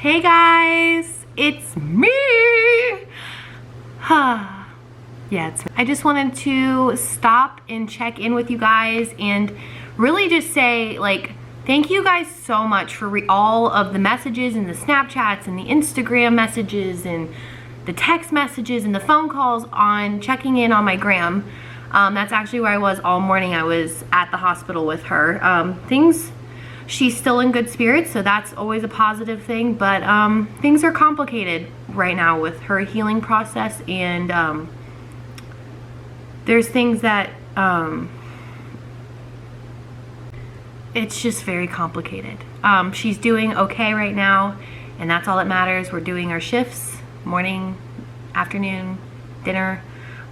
Hey guys, it's me. Yeah, it's me. I just wanted to stop and check in with you guys and really just say, like, thank you guys so much for all of the messages and the Snapchats and the Instagram messages and the text messages and the phone calls on checking in on my gram. That's actually where I was all morning. I was at the hospital with her. She's still in good spirits, so that's always a positive thing, but things are complicated right now with her healing process, and there's things that it's just very complicated. She's doing okay right now, and that's all that matters. We're doing our shifts, morning, afternoon, dinner,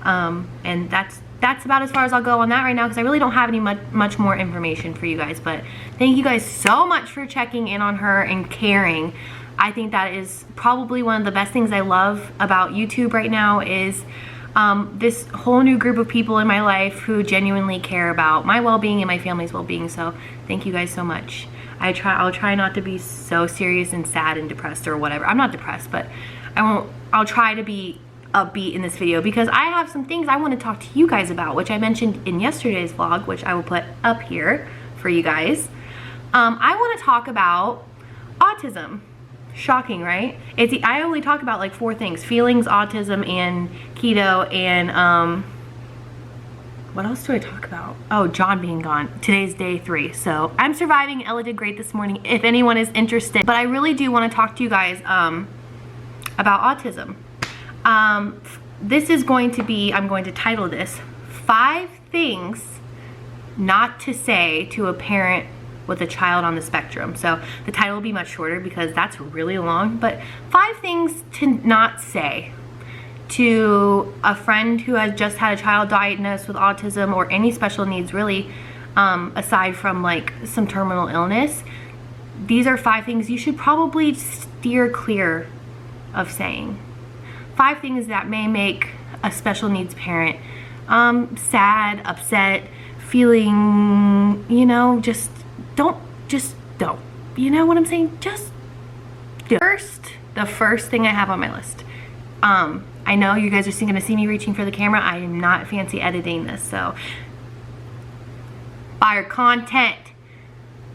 and that's about as far as I'll go on that right now, because I really don't have any much more information for you guys. But thank you guys so much for checking in on her and caring. I think that is probably one of the best things I love about YouTube right now, is this whole new group of people in my life who genuinely care about my well-being and my family's well-being. So thank you guys so much. I'll try not to be so serious and sad and depressed or whatever. I'm not depressed, but I'll try to be upbeat in this video, because I have some things I want to talk to you guys about, which I mentioned in yesterday's vlog, which I will put up here for you guys. I want to talk about autism. Shocking, right? I only talk about like 4 things: feelings, autism, and keto, and what else do I talk about? Oh, John being gone. Today's day 3, so I'm surviving. Ella did great this morning, if anyone is interested. But I really do want to talk to you guys about autism. This is going to be, I'm going to title this 5 things not to say to a parent with a child on the spectrum. So the title will be much shorter because that's really long, but 5 things to not say to a friend who has just had a child diagnosed with autism or any special needs, really, aside from like some terminal illness. These are 5 things you should probably steer clear of saying. 5 things that may make a special needs parent sad, upset, feeling, you know, just don't, you know what I'm saying? Just do. The first thing I have on my list. I know you guys are gonna see me reaching for the camera. I am not fancy editing this, so fire content,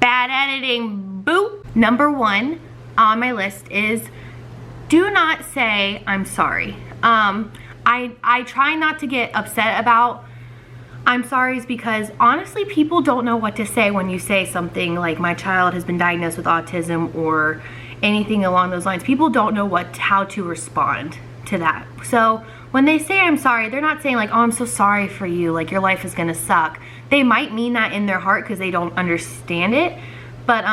bad editing, boop. Number 1 on my list is, do not say I'm sorry. I try not to get upset about I'm sorry's, because honestly people don't know what to say when you say something like my child has been diagnosed with autism or anything along those lines. People don't know how to respond to that. So when they say I'm sorry, they're not saying like, oh, I'm so sorry for you, like your life is gonna suck. They might mean that in their heart because they don't understand it, but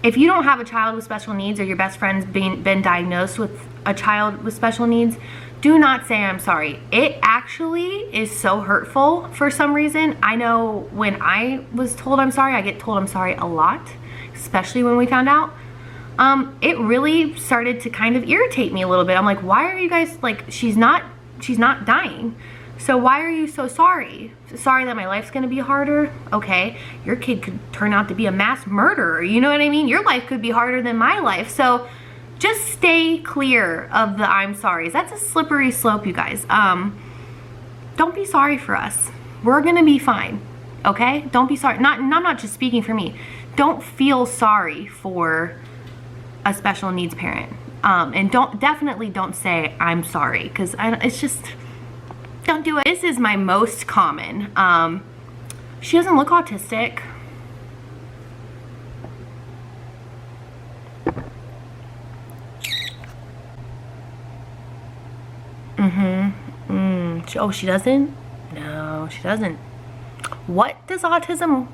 if you don't have a child with special needs, or your best friend's been diagnosed with a child with special needs, do not say I'm sorry. It actually is so hurtful for some reason. I know when I was told I'm sorry, I get told I'm sorry a lot, especially when we found out. It really started to kind of irritate me a little bit. I'm like, why are you guys, like, she's not dying. So why are you so sorry? Sorry that my life's gonna be harder? Okay, your kid could turn out to be a mass murderer, you know what I mean? Your life could be harder than my life. So just stay clear of the I'm sorry's. That's a slippery slope, you guys. Don't be sorry for us. We're gonna be fine, okay? Don't be sorry. I'm not just speaking for me. Don't feel sorry for a special needs parent. And definitely don't say I'm sorry, because it's just, don't do it. This is my most common. She doesn't look autistic. Oh, she doesn't? No, she doesn't. What does autism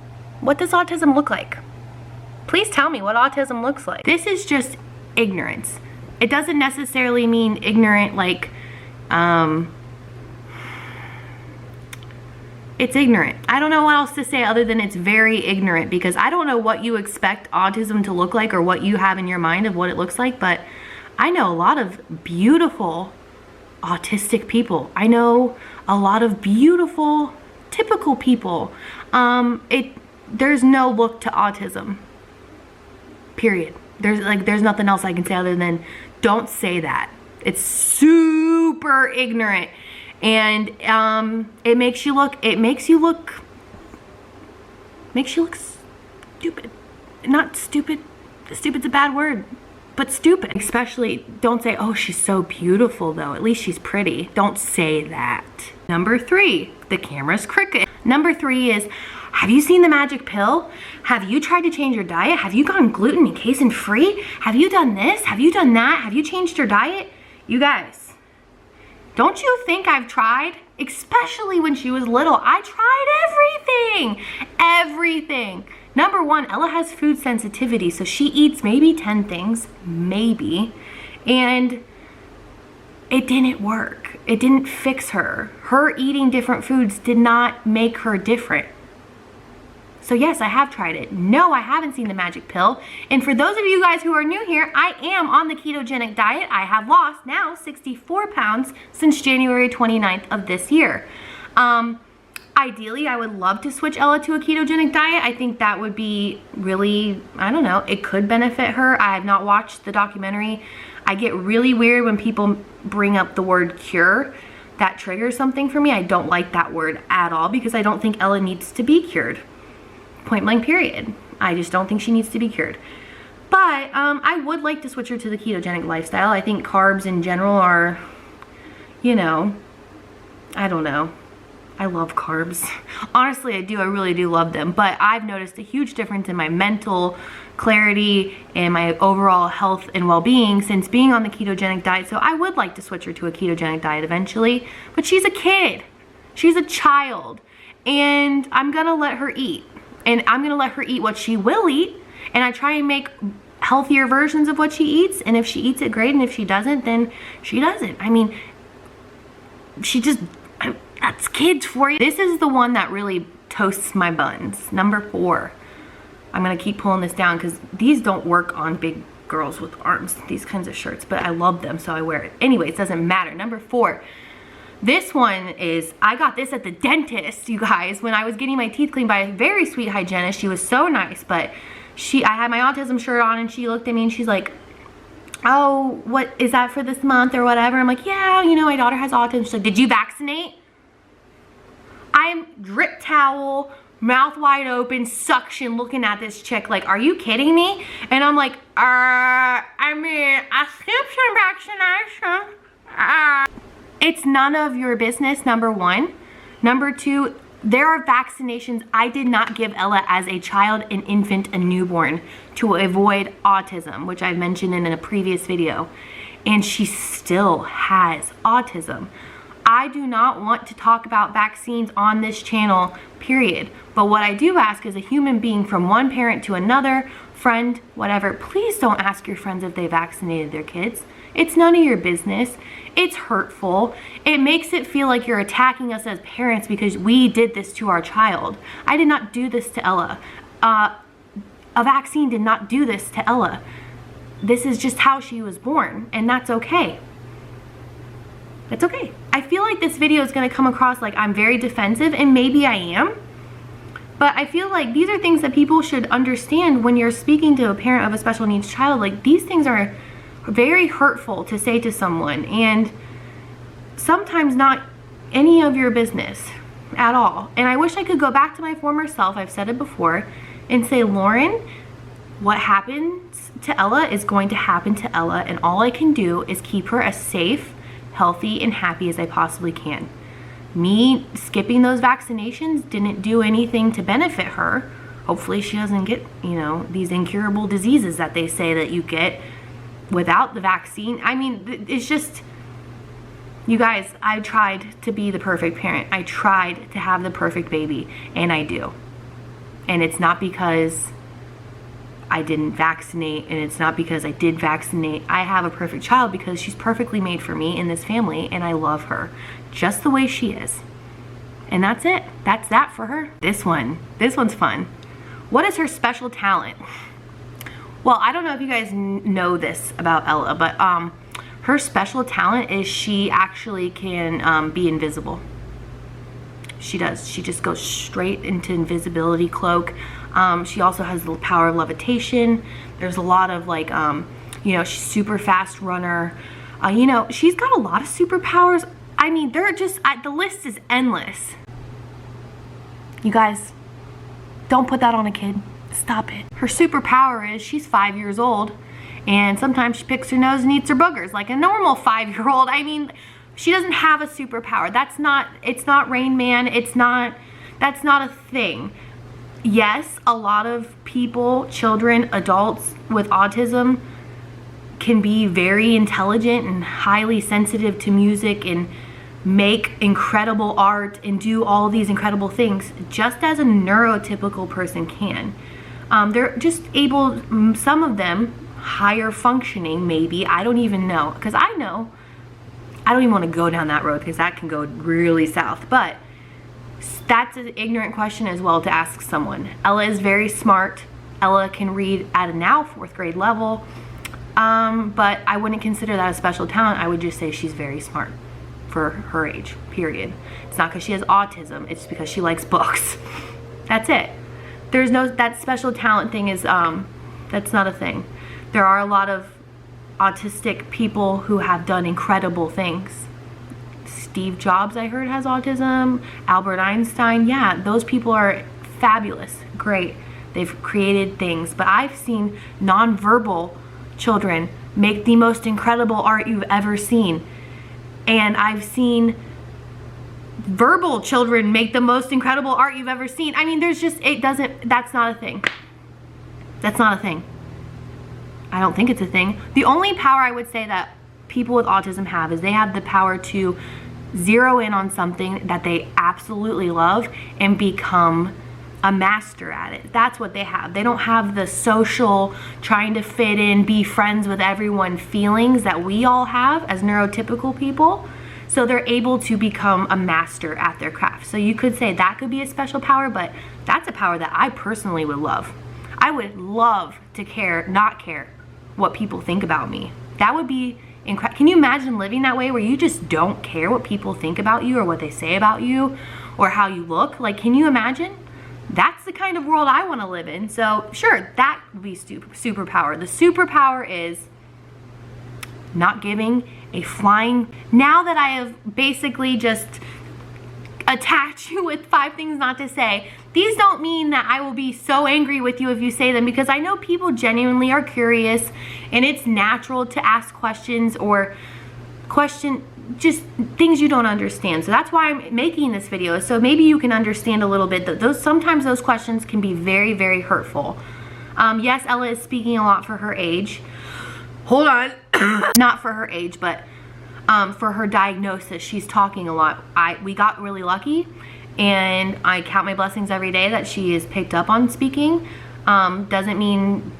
look like? Please tell me what autism looks like. This is just ignorance. It doesn't necessarily mean ignorant like, it's ignorant. I don't know what else to say other than it's very ignorant, because I don't know what you expect autism to look like or what you have in your mind of what it looks like, but I know a lot of beautiful autistic people. I know a lot of beautiful typical people. There's no look to autism. Period. There's nothing else I can say other than don't say that. It's super ignorant, and it makes you look stupid. Not stupid. Stupid's a bad word, but stupid. Especially, don't say, oh, she's so beautiful though. At least she's pretty. Don't say that. Number 3, the camera's crooked. Number 3 is, have you seen the magic pill? Have you tried to change your diet? Have you gone gluten and casein free? Have you done this? Have you done that? Have you changed your diet? You guys, don't you think I've tried? Especially when she was little, I tried everything. Number 1, Ella has food sensitivity, so she eats maybe 10 things, maybe, and it didn't work. It didn't fix her. Her eating different foods did not make her different. So yes, I have tried it. No, I haven't seen the magic pill. And for those of you guys who are new here, I am on the ketogenic diet. I have lost now 64 pounds since January 29th of this year. Ideally, I would love to switch Ella to a ketogenic diet. I think that would be really, I don't know, it could benefit her. I have not watched the documentary. I get really weird when people bring up the word cure. That triggers something for me. I don't like that word at all because I don't think Ella needs to be cured. Point blank period. I just don't think she needs to be cured. But I would like to switch her to the ketogenic lifestyle. I think carbs in general are, you know, I don't know. I love carbs. Honestly, I do. I really do love them. But I've noticed a huge difference in my mental clarity and my overall health and well-being since being on the ketogenic diet. So I would like to switch her to a ketogenic diet eventually. But she's a kid. She's a child. And I'm going to let her eat. And I'm going to let her eat what she will eat. And I try and make healthier versions of what she eats. And if she eats it, great. And if she doesn't, then she doesn't. I mean, that's kids for you. This is the one that really toasts my buns. Number 4. I'm going to keep pulling this down because these don't work on big girls with arms, these kinds of shirts. But I love them, so I wear it. Anyway, it doesn't matter. Number 4. This one is, I got this at the dentist, you guys, when I was getting my teeth cleaned by a very sweet hygienist. She was so nice, but I had my autism shirt on and she looked at me and she's like, oh, what is that for this month or whatever? I'm like, yeah, you know, my daughter has autism. She's like, did you vaccinate? I'm drip towel, mouth wide open, suction, looking at this chick like, are you kidding me? And I'm like, I mean, I skipped some vaccination. It's none of your business, number 1. Number 2, there are vaccinations I did not give Ella as a child, an infant, a newborn to avoid autism, which I've mentioned in a previous video. And she still has autism. I do not want to talk about vaccines on this channel, period. But what I do ask as a human being from one parent to another, friend, whatever, please don't ask your friends if they vaccinated their kids. It's none of your business. It's hurtful. It makes it feel like you're attacking us as parents because we did this to our child. I did not do this to Ella. A vaccine did not do this to Ella. This is just how she was born, and that's okay. That's okay. I feel like this video is going to come across like I'm very defensive, and maybe I am. But I feel like these are things that people should understand when you're speaking to a parent of a special needs child. Like, these things are very hurtful to say to someone, and sometimes not any of your business at all. And I wish I could go back to my former self, I've said it before, and say, Lauren, what happens to Ella is going to happen to Ella, and all I can do is keep her as safe, healthy, and happy as I possibly can. Me skipping those vaccinations didn't do anything to benefit her. Hopefully she doesn't get, you know, these incurable diseases that they say that you get without the vaccine. I mean, it's just, you guys, I tried to be the perfect parent. I tried to have the perfect baby, and I do. And it's not because I didn't vaccinate, and it's not because I did vaccinate. I have a perfect child because she's perfectly made for me in this family, and I love her just the way she is. And that's it. That's that for her. This one's fun. What is her special talent? Well, I don't know if you guys know this about Ella, but her special talent is she actually can be invisible. She does. She just goes straight into invisibility cloak. She also has the power of levitation. There's a lot of like, you know, she's super fast runner. You know, she's got a lot of superpowers. I mean, they're just, the list is endless. You guys, don't put that on a kid. Stop it. Her superpower is she's 5 years old, and sometimes she picks her nose and eats her boogers like a normal 5-year-old. I mean, she doesn't have a superpower. That's not, it's not Rain Man. It's not, that's not a thing. Yes, a lot of people, children, adults with autism can be very intelligent and highly sensitive to music and make incredible art and do all these incredible things just as a neurotypical person can. They're just able, some of them, higher functioning maybe, I don't even know, because I know, I don't even want to go down that road because that can go really south, but that's an ignorant question as well to ask someone. Ella is very smart. Ella can read at a now 4th grade level, but I wouldn't consider that a special talent. I would just say she's very smart for her age, period. It's not because she has autism, it's because she likes books. That's it. There's no, that special talent thing is, that's not a thing. There are a lot of autistic people who have done incredible things. Steve Jobs, I heard, has autism. Albert Einstein, yeah, those people are fabulous, great. They've created things, but I've seen nonverbal children make the most incredible art you've ever seen. And I've seen verbal children make the most incredible art you've ever seen. I mean, there's just, it doesn't, that's not a thing. That's not a thing. I don't think it's a thing. The only power I would say that people with autism have is they have the power to zero in on something that they absolutely love and become a master at it. That's what they have. They don't have the social, trying to fit in, be friends with everyone feelings that we all have as neurotypical people. So they're able to become a master at their craft. So you could say that could be a special power, but that's a power that I personally would love. I would love to not care what people think about me. That would be incredible. Can you imagine living that way where you just don't care what people think about you or what they say about you or how you look? Like, can you imagine? That's the kind of world I want to live in. So sure, that would be superpower. The superpower is not giving a flying. Now that I have basically just attacked you with 5 things not to say, these don't mean that I will be so angry with you if you say them, because I know people genuinely are curious and it's natural to ask questions or question just things you don't understand. So that's why I'm making this video, so maybe you can understand a little bit that sometimes those questions can be very, very hurtful. Yes, Ella is speaking a lot for her age. Hold on. Not for her age, but for her diagnosis, she's talking a lot. We got really lucky, and I count my blessings every day that she is picked up on speaking. Doesn't mean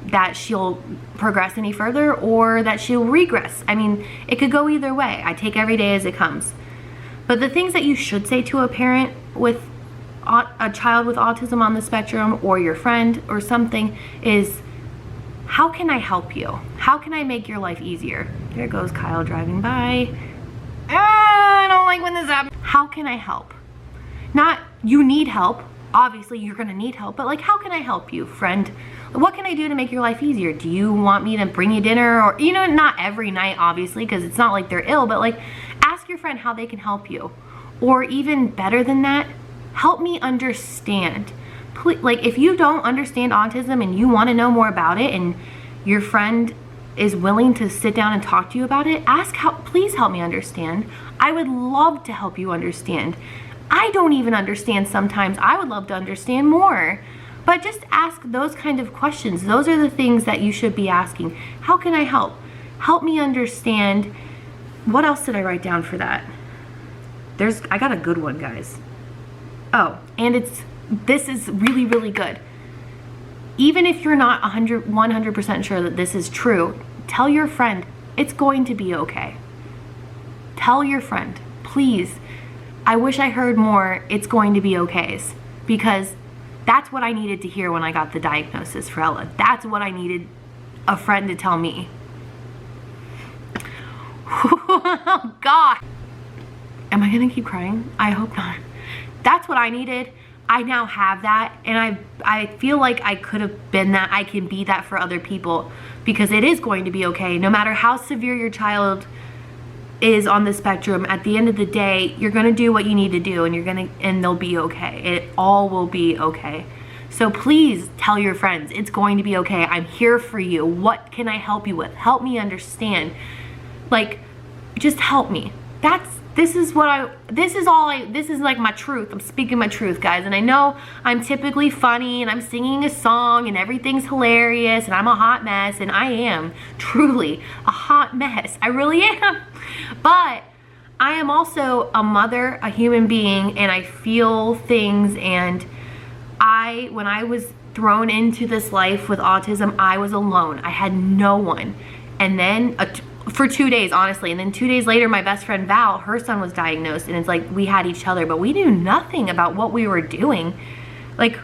that she'll progress any further or that she'll regress. I mean, it could go either way. I take every day as it comes. But the things that you should say to a parent with a child with autism on the spectrum, or your friend or something, is, how can I help you? How can I make your life easier? There goes Kyle driving by. I don't like when this happens. How can I help? Not, you need help. Obviously you're gonna need help, but like, how can I help you, friend? What can I do to make your life easier? Do you want me to bring you dinner? Or, you know, not every night, obviously, because it's not like they're ill, but like, ask your friend how they can help you. Or even better than that, help me understand. Please, like, if you don't understand autism and you want to know more about it, and your friend is willing to sit down and talk to you about it, please help me understand. I would love to help you understand. I don't even understand sometimes. I would love to understand more. But just ask those kind of questions. Those are the things that you should be asking. How can I help? Help me understand. What else did I write down for that? I got a good one, guys. Oh, and this is really, really good. Even if you're not 100% sure that this is true, tell your friend it's going to be okay. Tell your friend, please, I wish I heard more it's going to be okays, because that's what I needed to hear when I got the diagnosis for Ella. That's what I needed a friend to tell me. Oh God. Am I gonna keep crying? I hope not. That's what I needed. I now have that, and I feel like I could have been that. I can be that for other people, because it is going to be okay. No matter how severe your child is on the spectrum, at the end of the day, you're gonna do what you need to do, and they'll be okay. It all will be okay. So please tell your friends, it's going to be okay. I'm here for you. What can I help you with? Help me understand. Like, just help me. This is like my truth. I'm speaking my truth, guys. And I know I'm typically funny and I'm singing a song and everything's hilarious and I'm a hot mess, and I am truly a hot mess. I really am. But I am also a mother, a human being, and I feel things. And when I was thrown into this life with autism, I was alone. I had no one. And then for 2 days, honestly, and then 2 days later, my best friend Val, her son was diagnosed, and it's like we had each other, but we knew nothing about what we were doing. Like,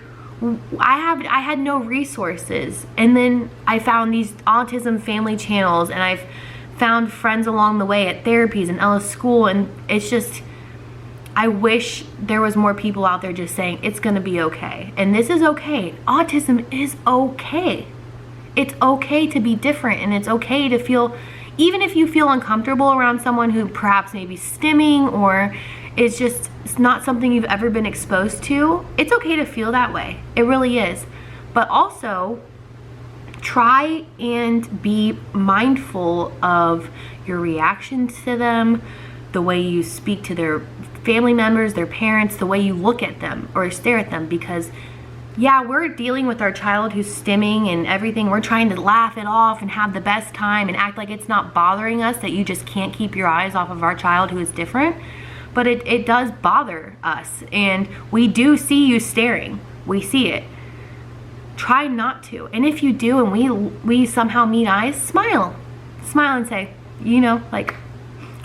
I had no resources. And then I found these autism family channels, and I've found friends along the way at therapies and Ella's school, and it's just, I wish there was more people out there just saying it's gonna be okay. And this is okay. Autism is okay. It's okay to be different, and it's okay to feel, even if you feel uncomfortable around someone who perhaps may be stimming or it's not something you've ever been exposed to, it's okay to feel that way. It really is. But also, try and be mindful of your reactions to them, the way you speak to their family members, their parents, the way you look at them or stare at them, because yeah, we're dealing with our child who's stimming and everything. We're trying to laugh it off and have the best time and act like it's not bothering us that you just can't keep your eyes off of our child who is different. But it does bother us, and we do see you staring. We see it. Try not to. And if you do and we somehow meet eyes, smile. Smile and say, you know, like,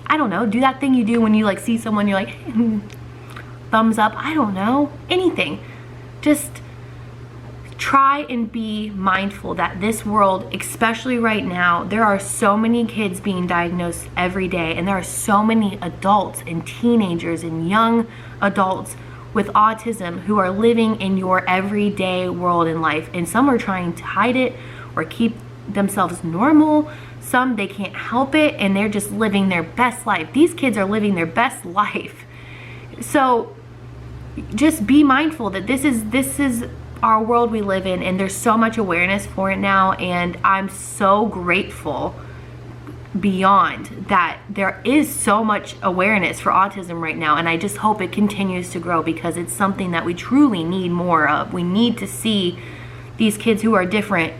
I don't know, do that thing you do when you like see someone, you're like, thumbs up, I don't know, anything. Just try and be mindful that this world, especially right now, there are so many kids being diagnosed every day, and there are so many adults and teenagers and young adults with autism who are living in your everyday world in life. And some are trying to hide it or keep themselves normal. Some, they can't help it, and they're just living their best life. These kids are living their best life. So just be mindful that this is our world we live in, and there's so much awareness for it now, and I'm so grateful beyond that there is so much awareness for autism right now, and I just hope it continues to grow, because it's something that we truly need more of. We need to see these kids who are different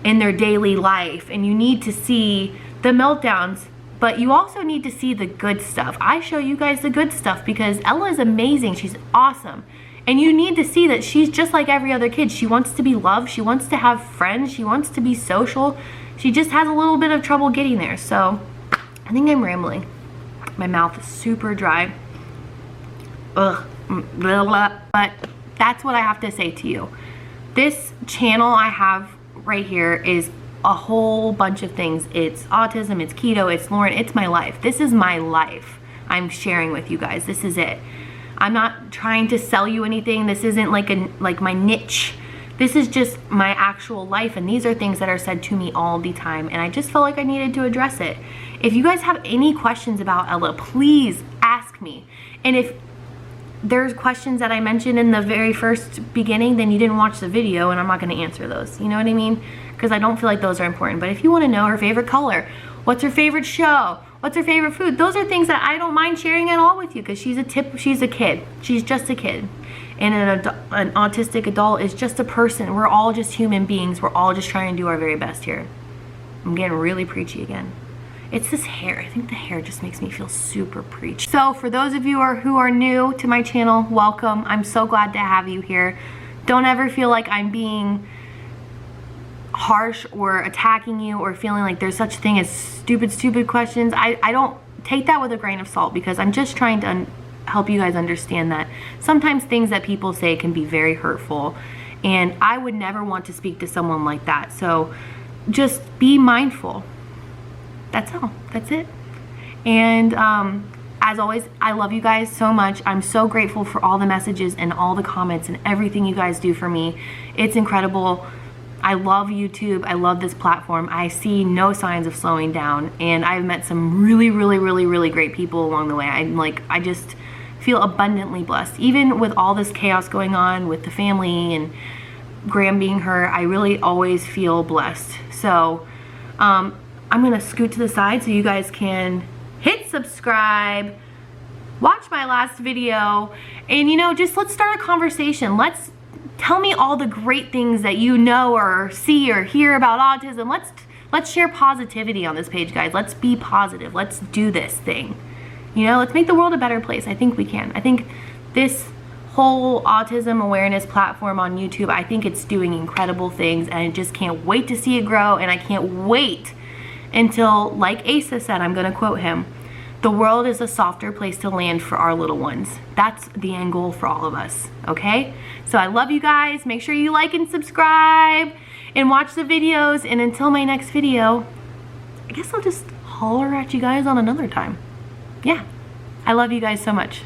in their daily life, and you need to see the meltdowns, but you also need to see the good stuff. I show you guys the good stuff because Ella is amazing. She's awesome. And you need to see that she's just like every other kid. She wants to be loved. She wants to have friends. She wants to be social. She just has a little bit of trouble getting there. So I think I'm rambling. My mouth is super dry. Ugh. Blah, blah. But that's what I have to say to you. This channel I have right here is a whole bunch of things. It's autism, it's keto, it's Lauren, it's my life. This is my life I'm sharing with you guys. This is it. I'm not trying to sell you anything. This isn't like my niche. This is just my actual life, and these are things that are said to me all the time, and I just felt like I needed to address it. If you guys have any questions about Ella, please ask me. And if there's questions that I mentioned in the very first beginning, then you didn't watch the video, and I'm not going to answer those. You know what I mean? Because I don't feel like those are important. But if you want to know her favorite color, what's her favorite show, what's her favorite food, those are things that I don't mind sharing at all with you, because she's a kid. She's just a kid. And an autistic adult is just a person. We're all just human beings. We're all just trying to do our very best here. I'm getting really preachy again. It's this hair. I think the hair just makes me feel super preachy. So for those of you who are new to my channel, welcome. I'm so glad to have you here. Don't ever feel like I'm being harsh or attacking you or feeling like there's such a thing as stupid questions. I don't take that with a grain of salt, because I'm just trying to help you guys understand that sometimes things that people say can be very hurtful, and I would never want to speak to someone like that. So just be mindful. That's all. That's it. And As always, I love you guys so much. I'm so grateful for all the messages and all the comments and everything you guys do for me. It's incredible. I love YouTube. I love this platform. I see no signs of slowing down, and I've met some really great people along the way. I just feel abundantly blessed. Even with all this chaos going on with the family and Graham being hurt, I really always feel blessed. So I'm gonna scoot to the side so you guys can hit subscribe, watch my last video, and just let's start a conversation. Let's tell me all the great things that you know or see or hear about autism. Let's share positivity on this page, guys. Let's be positive. Let's do this thing. Let's make the world a better place. I think we can. I think this whole autism awareness platform on YouTube, I think it's doing incredible things, and I just can't wait to see it grow, and I can't wait until, like Asa said, I'm gonna quote him, the world is a softer place to land for our little ones. That's the end goal for all of us, okay? So I love you guys. Make sure you like and subscribe and watch the videos, and until my next video, I guess I'll just holler at you guys on another time. Yeah, I love you guys so much.